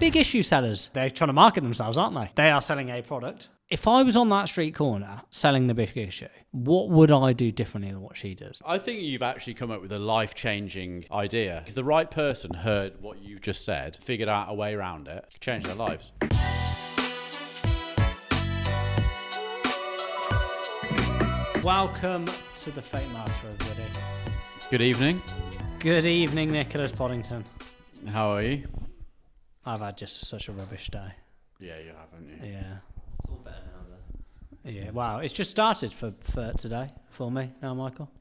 Big issue sellers. They're trying to market themselves, aren't they? They are selling a product. If I was on that street corner selling the big issue, what would I do differently than what she does? I think you've actually come up with a life-changing idea. If the right person heard what you've just said, figured out a way around it, it could change their lives. Welcome to the Fake Marketer, everybody. Good evening. Good evening, Nicholas Poddington. How are you? I've had just such a rubbish day. Yeah, you have, haven't you? Yeah. It's all better now, though. Yeah, wow. It's just started for today, for me now, Michael.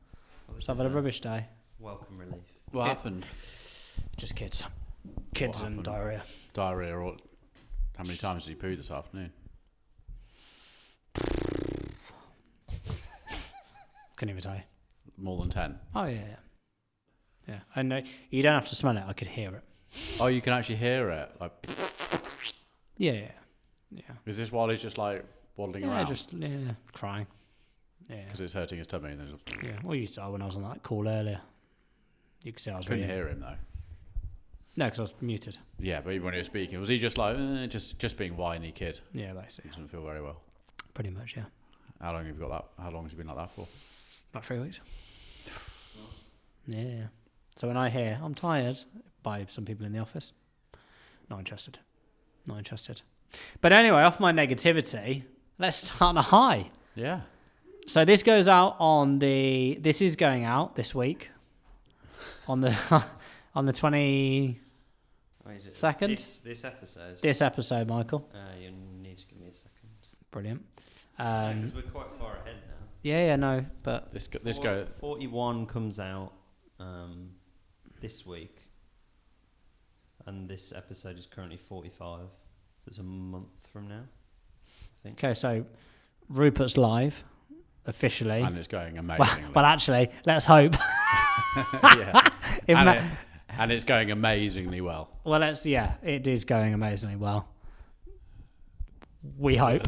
So I've had a rubbish day. Welcome relief. What happened? Just kids. Kids What and happened? diarrhea. Diarrhea, or how many times did you poo this afternoon? Couldn't even tell you. More than 10? Oh, yeah. Yeah, I know. You don't have to smell it. I could hear it. Oh, you can actually hear it? Like, Yeah. is this while he's just like waddling around? Crying. Yeah. Because it's hurting his tummy. And there's a... Yeah. Well, you saw when I was on that call earlier. You could see I was Couldn't really... hear him though. No, because I was muted. Yeah, but even when he was speaking, was he just like, just being whiny kid? Yeah, basically. He doesn't feel very well. Pretty much, yeah. How long have you got that? How long has he been like that for? About 3 weeks. Yeah. So when I hear I'm tired by some people in the office, not interested. Not interested. But anyway, off my negativity, let's start on a high. Yeah. So this goes out on the... This is going out this week. On the on the 22nd. This episode. This episode, Michael. You need to give me a second. Brilliant. Because we're quite far ahead now. Yeah, no, but... This go. 41 comes out this week, and this episode is currently 45. So it's a month from now, I think. Okay, so Rupert's live, officially. And it's going amazingly. Well, actually, let's hope. Yeah. And it's going amazingly well. Well, it is going amazingly well. We hope.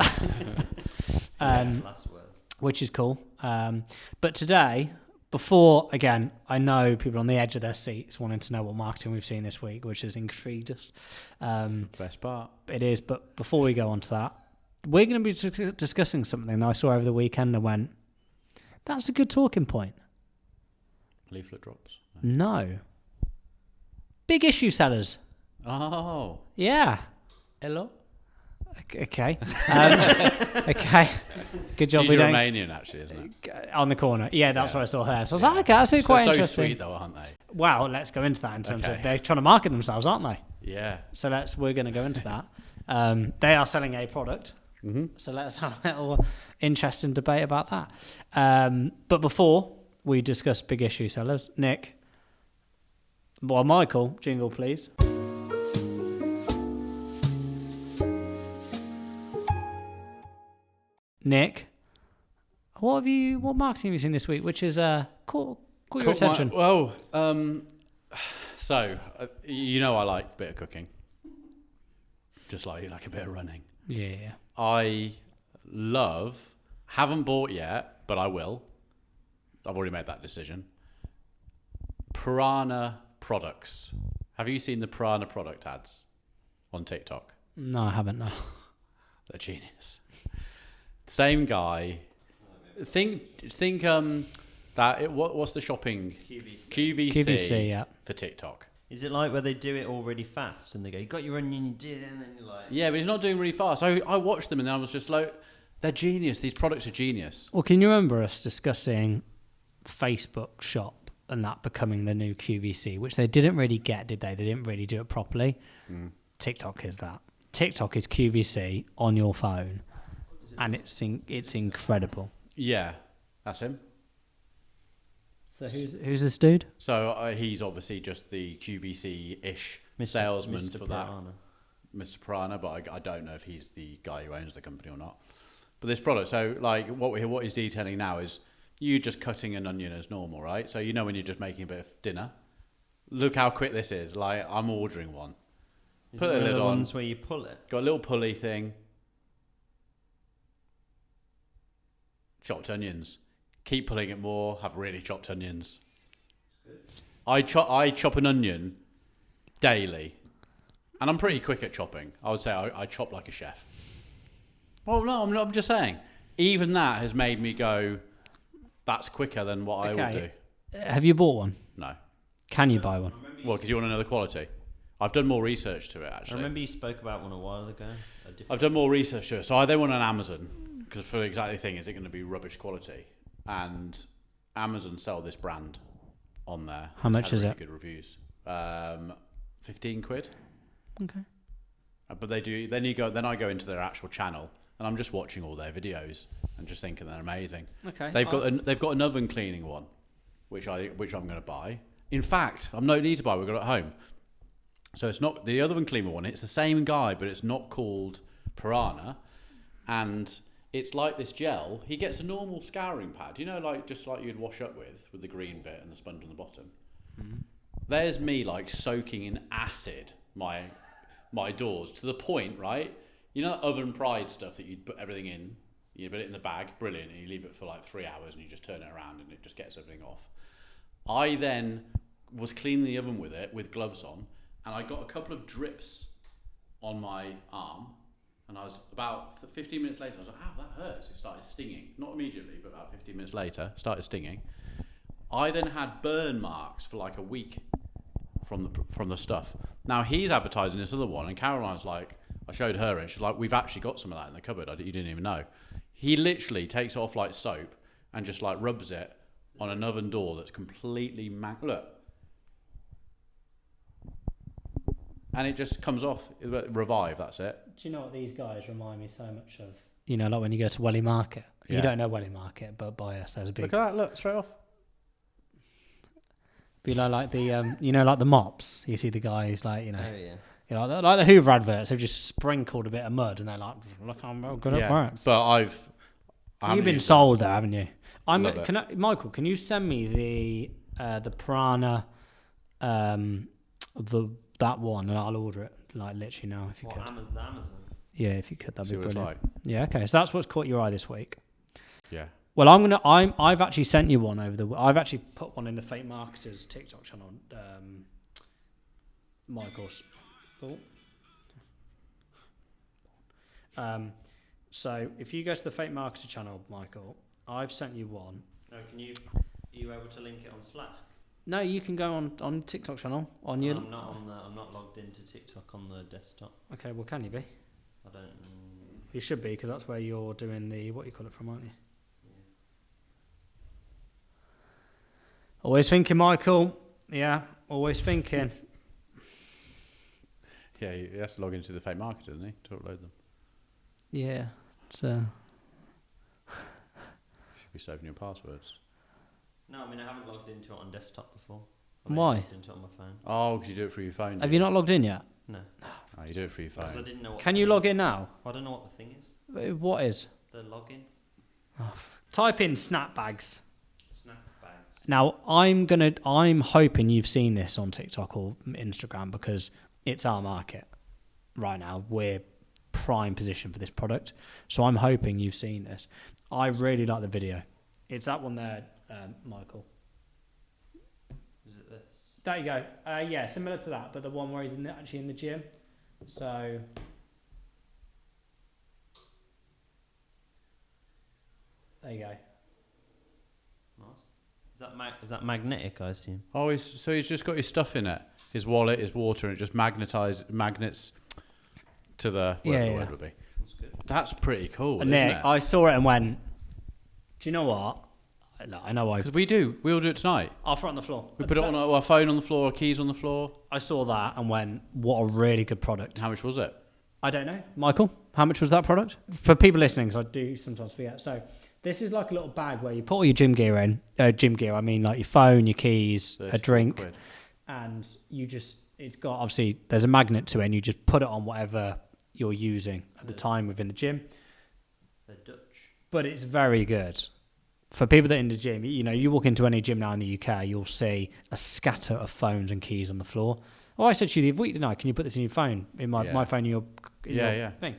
Yes, last words. Which is cool. But today, before, again, I know people on the edge of their seats wanting to know what marketing we've seen this week, which has intrigued us. The best part. It is, but before we go on to that, we're going to be discussing something that I saw over the weekend and went, that's a good talking point. Leaflet drops. No. Big issue sellers. Oh. Yeah. Hello? Okay. Okay. Good job. She's Romanian, actually, isn't it? On the corner. Yeah, that's what I saw her. So I was like, okay, that's quite so interesting. Sweet, though, aren't they? Well, let's go into that in terms Okay. of they're trying to market themselves, aren't they? Yeah. So we're going to go into that. They are selling a product. Mm-hmm. So let's have a little interesting debate about that. But before we discuss big issue sellers, Michael, jingle please. Nick, what marketing have you seen this week which has caught your attention? So you know I like a bit of cooking, just like a bit of running. Yeah. I haven't bought yet, but I will. I've already made that decision. Piranha products. Have you seen the Piranha product ads on TikTok? No, I haven't. No. They're genius. Same guy. Think what's the shopping? QVC yeah. for TikTok. Is it like where they do it all really fast and they go, you got your onion, you did it, and then you're like... Yeah, but he's not doing really fast. I watched them and then I was just like, they're genius. These products are genius. Well, can you remember us discussing Facebook Shop and that becoming the new QVC, which they didn't really get, did they? They didn't really do it properly. TikTok is that. TikTok is QVC on your phone, and it's incredible. Yeah, that's him. So who's this dude? So he's obviously just the QVC-ish salesman Mr. for Piranha. that. Mr. Piranha, but I don't know if he's the guy who owns the company or not. But this product, so like what he's detailing now is you just cutting an onion as normal, right? So you know when you're just making a bit of dinner. Look how quick this is. Like I'm ordering one. Is Put it a one of lid the on. ones where you pull it? Got a little pulley thing. Chopped onions. Keep pulling it more. Have really chopped onions. I chop an onion daily. And I'm pretty quick at chopping. I would say I chop like a chef. Well, no, I'm just saying. Even that has made me go, that's quicker than what I would do. Have you bought one? No. Can you buy one? Well, because you want to know the quality. I've done more research to it, I actually. remember you spoke about one a while ago. I've done more research to it. So I then went on Amazon, because for the exact thing, is it going to be rubbish quality? And Amazon sell this brand on there. How much is it? Good reviews. 15 quid. Okay. But they do. Then I go into their actual channel, and I'm just watching all their videos and just thinking they're amazing. Okay. They've got an oven cleaning one, which I'm going to buy. In fact, I'm no need to buy. We've got it at home. So it's not the oven cleaner one. It's the same guy, but it's not called Piranha, and it's like this gel. He gets a normal scouring pad, just like you'd wash up with the green bit and the sponge on the bottom. Mm-hmm. There's me like soaking in acid my doors to the point, right? Oven pride stuff that you'd put everything in. You put it in the bag, brilliant, and you leave it for like 3 hours, and you just turn it around, and it just gets everything off. I then was cleaning the oven with it with gloves on, and I got a couple of drips on my arm, and I was about 15 minutes later, I was like, ow, that hurts. It started stinging. Not immediately, but about 15 minutes later, started stinging. I then had burn marks for like a week from the stuff. Now he's advertising this other one, and Caroline's like, I showed her, and she's like, we've actually got some of that in the cupboard. You didn't even know. He literally takes it off like soap and just like rubs it on an oven door that's completely look. And it just comes off. Revive, that's it. Do you know what these guys remind me so much of? Like when you go to Welly Market. Yeah. You don't know Welly Market, but by us there's a big... Look at that, look, straight off. But like the, like the mops. You see the guys like, Oh, yeah. Like the Hoover adverts, they've just sprinkled a bit of mud and they're like, look how good it works. But you've been sold there, haven't you? Michael, can you send me the Piranha, that one, and I'll order it like literally now if you could. The Amazon? Yeah, if you could, that'd be brilliant. Like. Yeah, okay. So that's what's caught your eye this week. Yeah. Well, I've actually sent you one I've actually put one in the Fake Marketers TikTok channel. Michael's. So if you go to the Fake Marketer channel, Michael, I've sent you one. No, are you able to link it on Slack? No, you can go on TikTok channel on your. I'm not logged into TikTok on the desktop. Okay, well, can you be? I don't. You should be, because that's where you're doing the what you call it from, aren't you? Yeah. Always thinking, Michael. Yeah, always thinking. Yeah, he has to log into the Fake Marketer, doesn't he, to upload them? Yeah, it's Should be saving your passwords. No, I haven't logged into it on desktop before. Why? Logged into it on my phone. Oh, because you do it through your phone. Have you not logged in yet? No. Oh, you do it through your phone. I didn't know what Can you log in now? I don't know what the thing is. What is? The login. Type in snapbags. Snapbags. Now, I'm hoping you've seen this on TikTok or Instagram, because it's our market right now. We're prime position for this product. So I'm hoping you've seen this. I really like the video. It's that one there, Michael. Is it this? There you go. Yeah, similar to that, but the one where he's actually in the gym. So... there you go. Nice. Is that magnetic, I assume? Oh, he's just got his stuff in it. His wallet, his water, and it just magnets to the whatever the word would be. That's good. That's pretty cool, isn't Nick, it? I saw it and went, do you know what? I know why. Because we'll do it tonight. I'll throw it on the floor. We put it on our phone on the floor, our keys on the floor. I saw that and went, what a really good product. How much was it? I don't know. Michael, how much was that product? For people listening, because I do sometimes forget. So this is like a little bag where you put all your gym gear in. Gym gear, I mean like your phone, your keys, a drink. £quid. And it's got, obviously, there's a magnet to it, and you just put it on whatever you're using at the time within the gym. They're Dutch. But it's very good. For people that are in the gym, you walk into any gym now in the UK, you'll see a scatter of phones and keys on the floor. Oh, I said to you the other week, didn't I? Can you put this in your phone? In my phone, in your thing.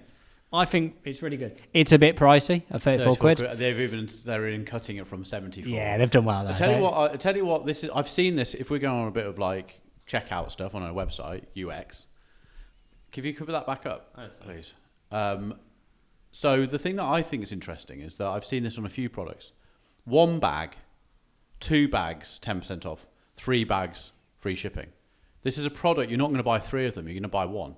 I think it's really good. It's a bit pricey, at 34 quid. They're even cutting it from 74. Yeah, they've done well there. I tell you what, I've seen this, if we're going on a bit of like checkout stuff on our website, UX, Can you put that back up, Oh, sorry. please? So the thing that I think is interesting is that I've seen this on a few products. 1 bag, 2 bags, 10% off. 3 bags, free shipping. This is a product, you're not going to buy 3 of them, you're going to buy 1.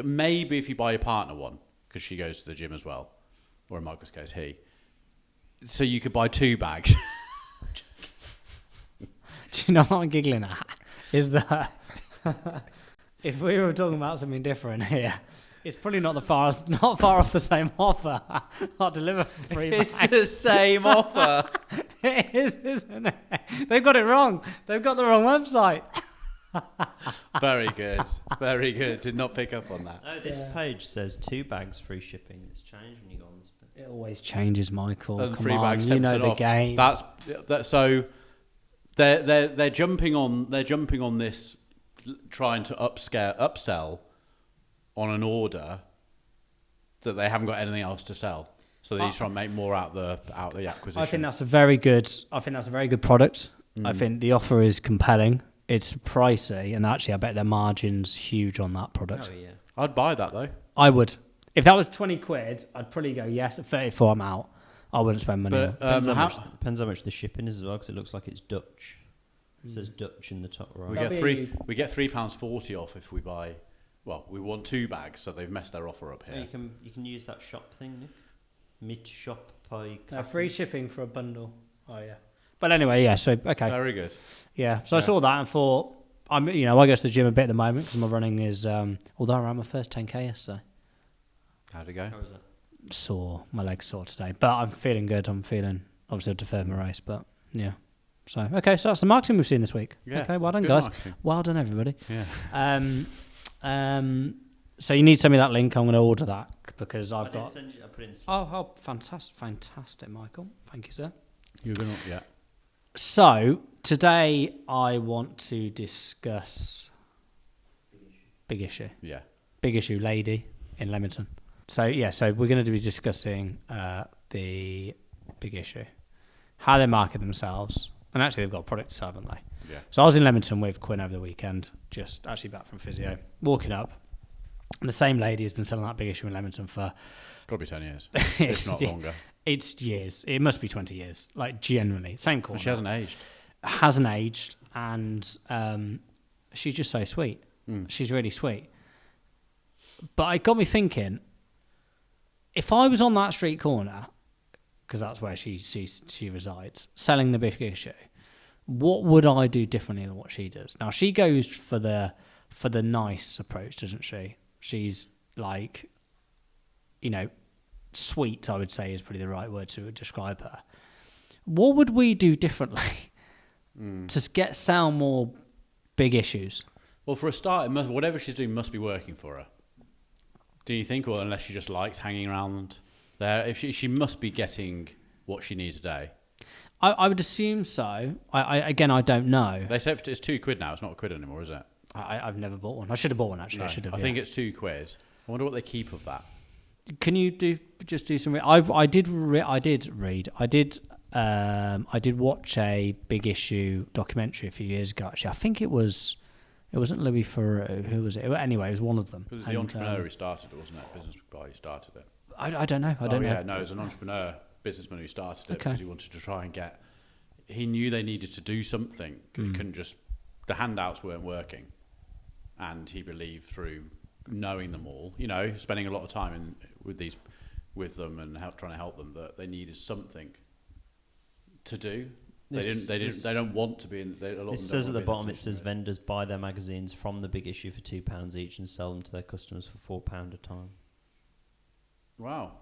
Maybe if you buy your partner one, because she goes to the gym as well. Or in Michael's case, he. So you could buy 2 bags. Do you know what I'm giggling at? Is that if we were talking about something different here, it's probably not far off the same offer. I'll deliver for 3 bags. It's the same offer. It is, isn't it? They've got it wrong. They've got the wrong website. Very good. Very good. Did not pick up on that. Oh, this page says 2 bags free shipping. It's changed when you go on this bit. It always changes, Michael. And Come 3 on, bags, you 10% know the off. game. That's so they're jumping on this, trying to upsell on an order that they haven't got anything else to sell. So they need to try and make more out the acquisition. I think that's a very good product. I think the offer is compelling. It's pricey, and actually, I bet their margin's huge on that product. Oh, yeah. I'd buy that though. I would. If that was 20 quid, I'd probably go yes. At 34, I'm out. I wouldn't spend money. But Depends how much the shipping is as well, because it looks like it's Dutch. It says Dutch in the top right. we get £3.40 off if we buy. Well, we want 2 bags, so they've messed their offer up Yeah, here. you can use that shop thing, Nick. Meet shop by Free shipping for a bundle. Oh yeah. But anyway, yeah. So okay. Very good. Yeah. So I saw that and thought, I go to the gym a bit at the moment because my running is. Although I ran my first 10k yesterday. How'd it go? How was that? Sore. My leg's sore today, but I'm feeling good. Obviously I deferred my race, but yeah. So okay, so that's the marketing we've seen this week. Yeah, Okay, well done, good guys. marketing. Well done, everybody. Yeah. So you need to send me that link. I'm going to order that because I I've did got. send you. I put it in. Oh, fantastic, Michael. Thank you, sir. You're gonna So today I want to discuss big issue. Yeah. Big issue lady in Leamington. So we're going to be discussing the big issue, how they market themselves, and actually they've got a product to sell, haven't they? Yeah. So I was in Leamington with Quinn over the weekend, just actually back from physio, walking up, and the same lady has been selling that big issue in Leamington for. It's got to be 10 years. If not longer. It's years. It must be 20 years. Like genuinely, same corner. But she hasn't aged. Hasn't aged, and she's just so sweet. She's really sweet. But it got me thinking, if I was on that street corner, because that's where she resides, selling the big issue, what would I do differently than what she does? Now she goes for the nice approach, doesn't she? She's like, sweet, I would say is probably the right word to describe her. What would we do differently to sell more big issues? Well, for a start, whatever she's doing must be working for her. Do you think? Or unless she just likes hanging around there, if she must be getting what she needs a day. I would assume so. I don't know. They said it's £2 now. It's not £1 anymore, is it? I've never bought one. I should have bought one actually. No, I think it's £2. I wonder what they keep of that. Can you do some? I did watch a big issue documentary a few years ago. Actually, I think it wasn't Louis Theroux. Who was it? Anyway, it was one of them. It was the entrepreneur who started it, wasn't it? Business guy who started it. I don't know. I don't know. Yeah, no, it was an entrepreneur, businessman who started it because he wanted to try and get. He knew they needed to do something. He couldn't just. The handouts weren't working, and he believed through knowing them all, spending a lot of time with them and trying to help them, that they needed something to do. They don't want to be in. It says at the bottom. It says vendors buy their magazines from the big issue for £2 each and sell them to their customers for £4 a time. Wow.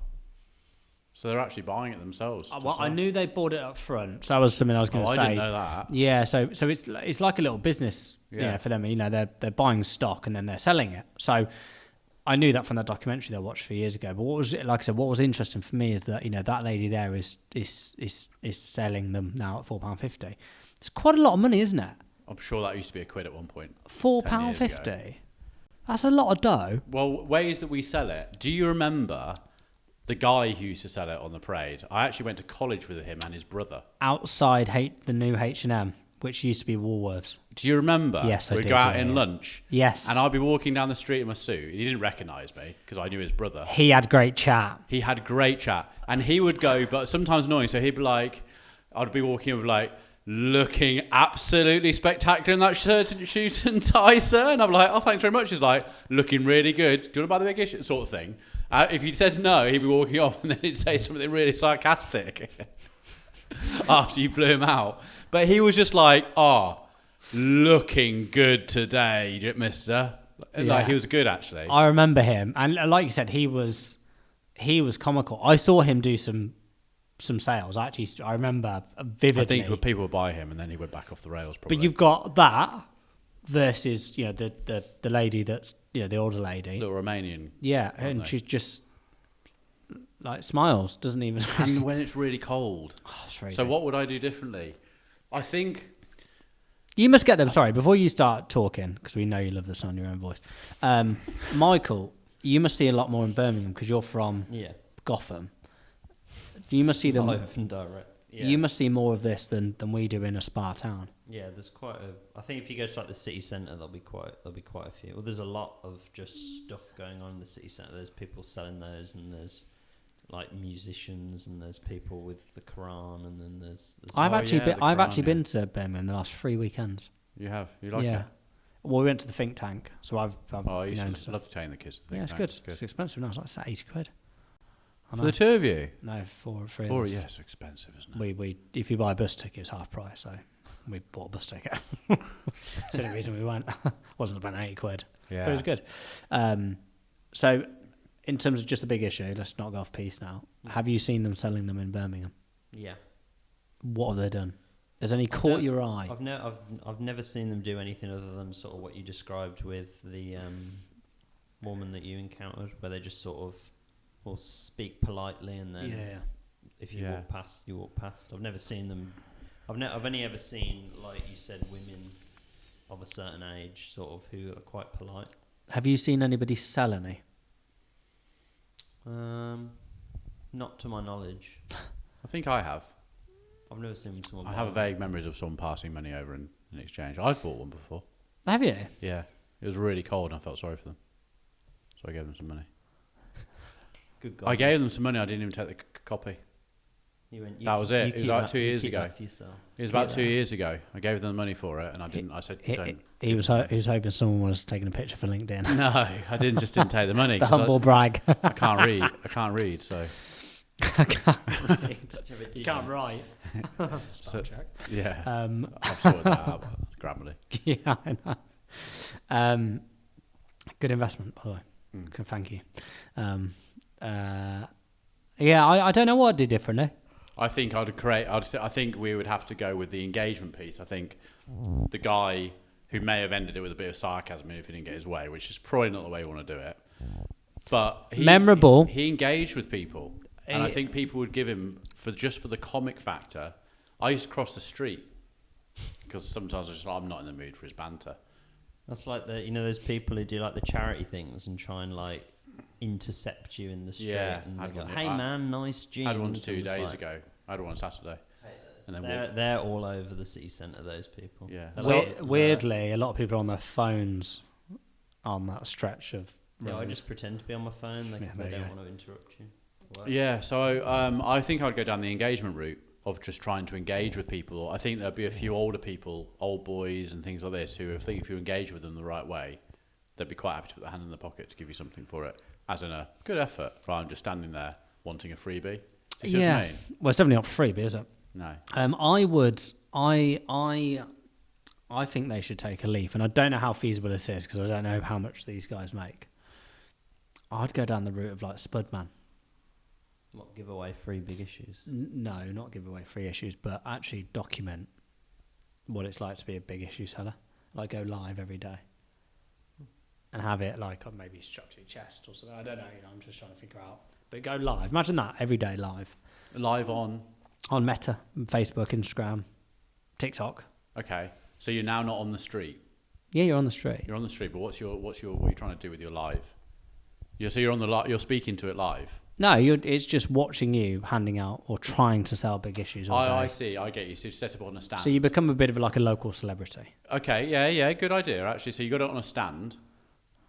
So they're actually buying it themselves. Well, I knew they bought it up front, so that was something I was going to say. I didn't know that. Yeah, so it's like a little business, for them. They're buying stock and then they're selling it. So I knew that from that documentary I watched a few years ago. But what was interesting for me is that that lady there is selling them now at £4.50. It's quite a lot of money, isn't it? I'm sure that used to be £1 at one point. £4.50. That's a lot of dough. Well, ways that we sell it. Do you remember the guy who used to sell it on the parade? I actually went to college with him and his brother. Outside the new H&M. which used to be Woolworths. Do you remember? Yes, I We'd do, go out yeah, in yeah. lunch. Yes. And I'd be walking down the street in my suit. He didn't recognise me because I knew his brother. He had great chat. He had great chat. And he would go, but sometimes annoying. So he'd be like, I'd be walking with like, looking absolutely spectacular in that shirt and tie, sir. And I'm like, oh, thanks very much. He's like, looking really good. Do you want to buy the big issue? Sort of thing. If you said no, he'd be walking off and then he'd say something really sarcastic after you blew him out. But he was just like, oh, looking good today, mister. Yeah. Like, he was good, actually. I remember him, and like you said, he was comical. I saw him do some sales. I remember vividly. I think people would buy him, and then he went back off the rails. Probably. But you've got that versus the lady that's the older lady, the Romanian. yeah, and she's just like smiles, doesn't even. And when it's really cold. Oh, it's crazy. So what would I do differently? I think. You must get them. Sorry, before you start talking, because we know you love the sound of your own voice. Michael, you must see a lot more in Birmingham because you're from Gotham. You must see them live and direct. Yeah. You must see more of this than we do in a spa town. Yeah, there's quite a. I think if you go to like the city centre, there'll be quite a few. Well, there's a lot of just stuff going on in the city centre. There's people selling those, and there's like musicians, and there's people with the Quran, and then there's I've actually Quran, been to Birmingham the last 3 weekends. You have? You like it? Well, we went to the think tank, so I've I used to love to take the kids to the think tank. It's good. It's expensive now. It's like £80. For the two of you? No, for Four, of us. yeah, it's expensive, isn't it? We if you buy a bus ticket, it's half price. So we bought a bus ticket. That's the only reason we went. Wasn't about £80. Yeah. But it was good. So in terms of just a big issue, let's not go off piece now. Have you seen them selling them in Birmingham? Yeah. What have they done? Has any caught your eye? I've never seen them do anything other than sort of what you described with the woman that you encountered, where they just sort of will speak politely, and then if you walk past, you walk past. I've never seen them. I've only ever seen, like you said, women of a certain age, sort of, who are quite polite. Have you seen anybody sell any? Not to my knowledge. I think I have. I've never seen someone. I have vague memories of someone passing money over in exchange. I've bought one before. Have you? Yeah. It was really cold and I felt sorry for them. So I gave them some money. Good guy. I gave them some money. I didn't even take the copy. That was it. It was about 2 years ago. It was about 2 years ago. I gave them the money for it, and I didn't. I said, "Don't." He was hoping someone was taking a picture for LinkedIn. No, I didn't take the money. The humble brag. I can't read. So I can't read. You can't write. So, check. Yeah. I've sorted that out. Grammarly. Yeah, I know. Good investment, by the way. Good, thank you. Yeah, I don't know what I'd do differently. I think I think we would have to go with the engagement piece. I think the guy who may have ended it with a bit of sarcasm if he didn't get his way, which is probably not the way you want to do it. But memorable. He engaged with people, and I think people would give him for the comic factor. I used to cross the street because sometimes I'm not in the mood for his banter. That's like those people who do like the charity things and try and like intercept you in the street, and they go, "Hey man, nice jeans." I had one 2 days ago. I had one Saturday. And then they're all over the city centre, those people. Yeah. Weirdly, a lot of people are on their phones on that stretch of road. Yeah, I just pretend to be on my phone because they don't want to interrupt you. Yeah, so I think I'd go down the engagement route of just trying to engage with people. I think there'd be a few older people, old boys and things like this, who I think if you engage with them the right way, they'd be quite happy to put their hand in the pocket to give you something for it, as in a good effort, rather than just standing there wanting a freebie. Do you see what I mean? Well, it's definitely not freebie, is it? No. I think they should take a leaf, and I don't know how feasible this is because I don't know how much these guys make. I'd go down the route of like Spudman. What, give away free big issues? No, not give away free issues, but actually document what it's like to be a big issue seller. Like go live every day and have it like maybe strapped to your chest or something. I don't know. I'm just trying to figure out. But go live. Imagine that every day live. Live on Meta, Facebook, Instagram, TikTok. Okay, so you're now not on the street. Yeah, you're on the street. You're on the street, but what are you trying to do with your live? You're speaking to it live. No, it's just watching you handing out or trying to sell big issues all day. I see. I get you. So you set up on a stand. So you become a bit of like a local celebrity. Okay, yeah, good idea actually. So you got it on a stand,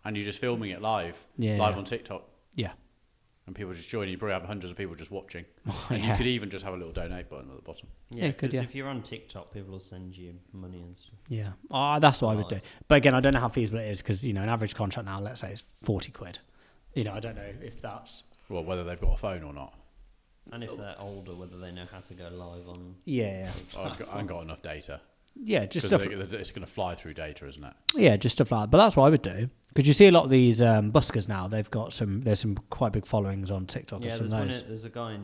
and you're just filming it live on TikTok. Yeah. And people just join. You probably have hundreds of people just watching. And you could even just have a little donate button at the bottom. Yeah, because if you're on TikTok, people will send you money and stuff. Yeah, that's what I would do. But again, I don't know how feasible it is because an average contract now, let's say, is 40 quid. I don't know if that's... Well, whether they've got a phone or not. And if they're older, whether they know how to go live on... Yeah. I haven't got enough data. Yeah, just stuff... It's going to fly through data, isn't it? Yeah, just stuff like that. But that's what I would do. Because you see a lot of these buskers now, there's some quite big followings on TikTok. Yeah, there's a guy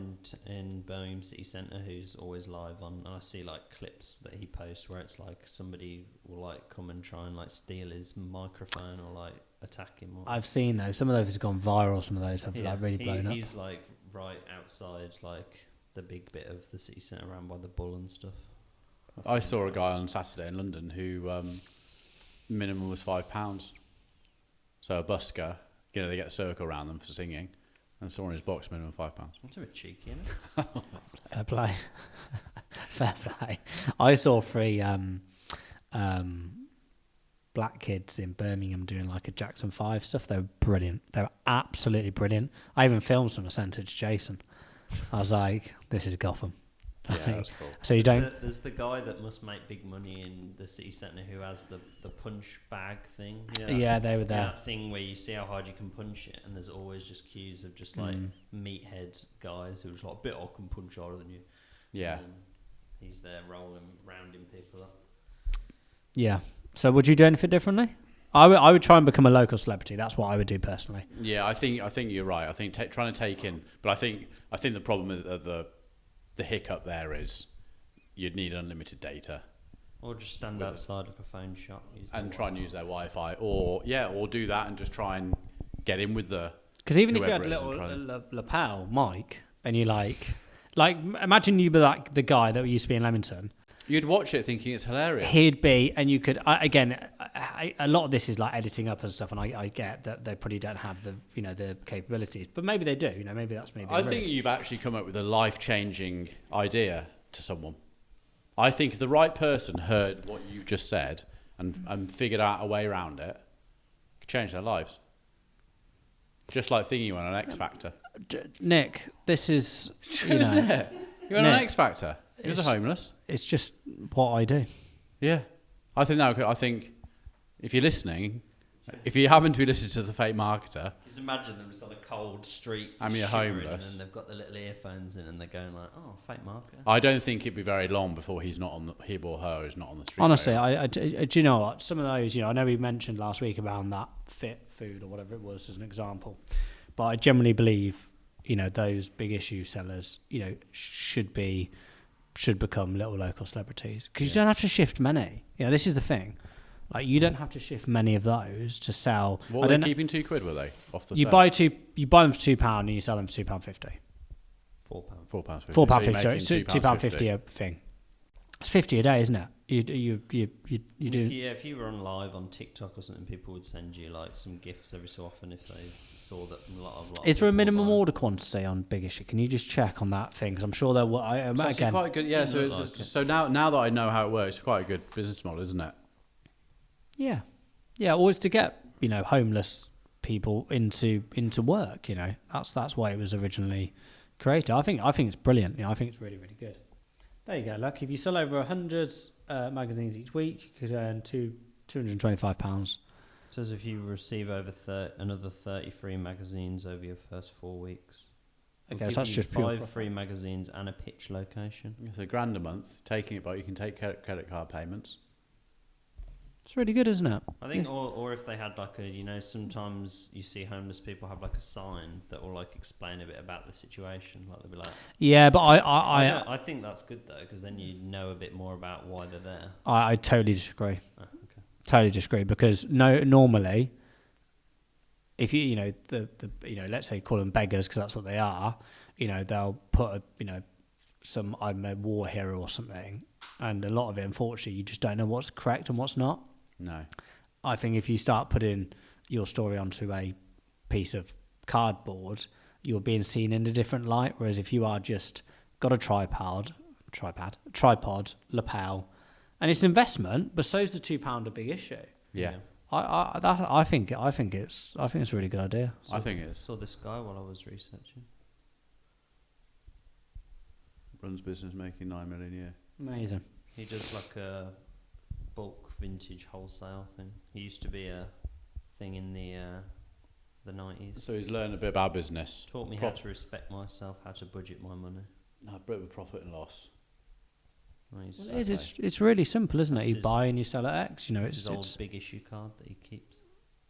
in Birmingham City Centre who's always live on, and I see like clips that he posts where it's like somebody will like come and try and like steal his microphone or like attack him. I've seen those. Some of those have gone viral. Some of those have like really blown up. He's like right outside like the big bit of the city centre around by the Bull and stuff. I saw a guy on Saturday in London who minimum was £5. So a busker, they get a circle around them for singing, and someone in his box minimum £5. That's a bit cheeky, isn't it? Fair play. Fair play. I saw 3 black kids in Birmingham doing like a Jackson 5 stuff. They were brilliant. They were absolutely brilliant. I even filmed some. I sent it to Jason. I was like, "This is Gotham." Yeah, that's cool. So you don't. There's the guy that must make big money in the city centre who has the punch bag thing. Yeah, they were there. That thing where you see how hard you can punch it, and there's always just queues of just like meathead guys who are just like, "I bet I can punch harder than you." Yeah. And he's there rounding people up. Yeah. So would you do anything differently? I would try and become a local celebrity. That's what I would do personally. Yeah, I think you're right. I think trying to take in, but I think the problem is the hiccup there is you'd need unlimited data. Or just stand outside like a phone shop and try and use their Wi-Fi, or do that and just try and get in with the. Because even if you had a little lapel mic and you like imagine you were like the guy that used to be in Leamington. You'd watch it thinking it's hilarious. He'd be, and you could a lot of this is like editing up and stuff, and I get that they probably don't have the the capabilities, but maybe they do. Maybe that's maybe. I think you've actually come up with a life-changing idea to someone. I think if the right person heard what you've just said and figured out a way around it, it could change their lives. Just like thinking you on an X Factor. Nick, this is You're on an X Factor. You're homeless. It's just what I do. Yeah, I think if you're listening, if you happen to be listening to the Fake Marketer, just imagine them just on a cold street, and you're homeless, and they've got the little earphones in, and they're going like, "Oh, Fake Marketer." I don't think it'd be very long before him or her is not on the street. Honestly, do you know what? Some of those, I know we mentioned last week about that fit food or whatever it was as an example, but I generally believe, those big issue sellers, should become little local celebrities because you don't have to shift many. This is the thing. Like you don't have to shift many of those to sell. What were they keeping £2 were they off the? You buy them for £2 and you sell them for £2.50. £4. £4.50. So it's £2.50 a thing. It's 50 a day, isn't it? You do. If you were on live on TikTok or something, people would send you like some gifts every so often if they saw that a lot of. Is there a minimum order quantity on Big Issue? Can you just check on that thing? Because I'm sure there will. Again, quite good. Yeah. So now that I know how it works, it's quite a good business model, isn't it? Yeah. Always to get homeless people into work. That's why it was originally created. I think it's brilliant. I think it's really, really good. There you go. Look, if you sell over 100 magazines each week, you could earn £225. It says if you receive over another 33 magazines over your first 4 weeks. Okay, so that's just 5 free magazines and a pitch location. It's £1,000 a month. Taking it, but you can take credit card payments. It's really good, isn't it? I think, or if they had like sometimes you see homeless people have like a sign that will like explain a bit about the situation. Like they'll be like, yeah, but I think that's good though because then you know a bit more about why they're there. I totally disagree. Oh, okay. Totally disagree because normally, if you let's say call them beggars because that's what they are. They'll put some I'm a war hero or something, and a lot of it, unfortunately, you just don't know what's correct and what's not. No. I think if you start putting your story onto a piece of cardboard you're being seen in a different light. Whereas if you are just got a tripod, lapel, and it's investment, but so's the £2 a big issue. Yeah. I think it's a really good idea. I think it is. Saw this guy while I was researching. Runs business making 9 million a year. Amazing. He does like a bulk vintage wholesale thing. He used to be a thing in the 90s. So he's learned a bit about business. Taught me how to respect myself, how to budget my money. A bit of a profit and loss. Nice. Well, it's really simple, isn't it? That's You buy and you sell at X. It's It's his old big issue card that he keeps.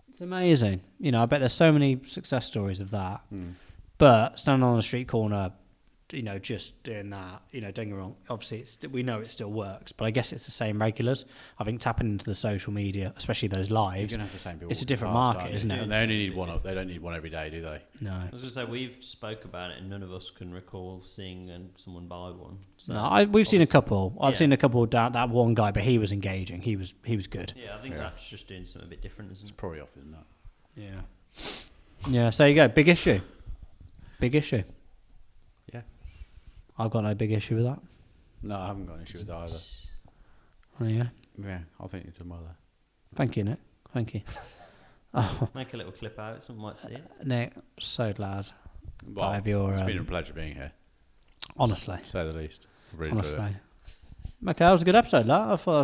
It's amazing. I bet there's so many success stories of that. Mm. But standing on a street corner, just doing that, don't get me wrong. Obviously, we know it still works, but I guess it's the same regulars. I think tapping into the social media, especially those lives, You're gonna have the same people. it's a different market, isn't it? And they only need one. They don't need one every day, do they? No. I was going to say, we've spoke about it and none of us can recall seeing someone buy one. So No, we've seen a couple. I've Yeah. seen a couple down that one guy, but he was engaging. He was good. Yeah, I think that's just doing something a bit different, isn't It's it? probably off, isn't it? Yeah. Yeah, so there you go. Big issue. Yeah. I've got no big issue with that. No, I haven't got an issue with that either. There you go. Yeah, I think you've done well there. Thank you, Nick. Thank you. Make a little clip out, someone might see it. Nick, so glad. Well, Have your, it's been a pleasure being here. honestly. To say the least. I've really enjoyed Honestly. Okay, that was a good episode, that. I thought that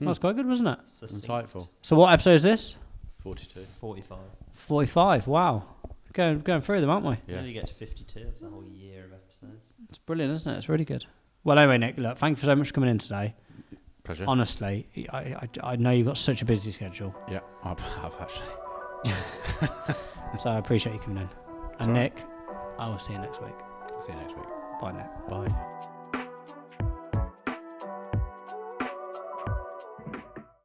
was quite good, wasn't it? it. Insightful. So what episode is this? 42. 45. 45. Wow. Going through them, aren't we? You Yeah. only get to 52, that's a whole year of episodes. It's brilliant, isn't it? It's really good. Well, anyway, Nick, look, thank you so much for coming in today. Pleasure. Honestly, I know you've got such a busy schedule, Yeah, I've actually. so I appreciate you coming in. And all right. Nick, I will see you next week. See you next week. Bye, Nick. Bye.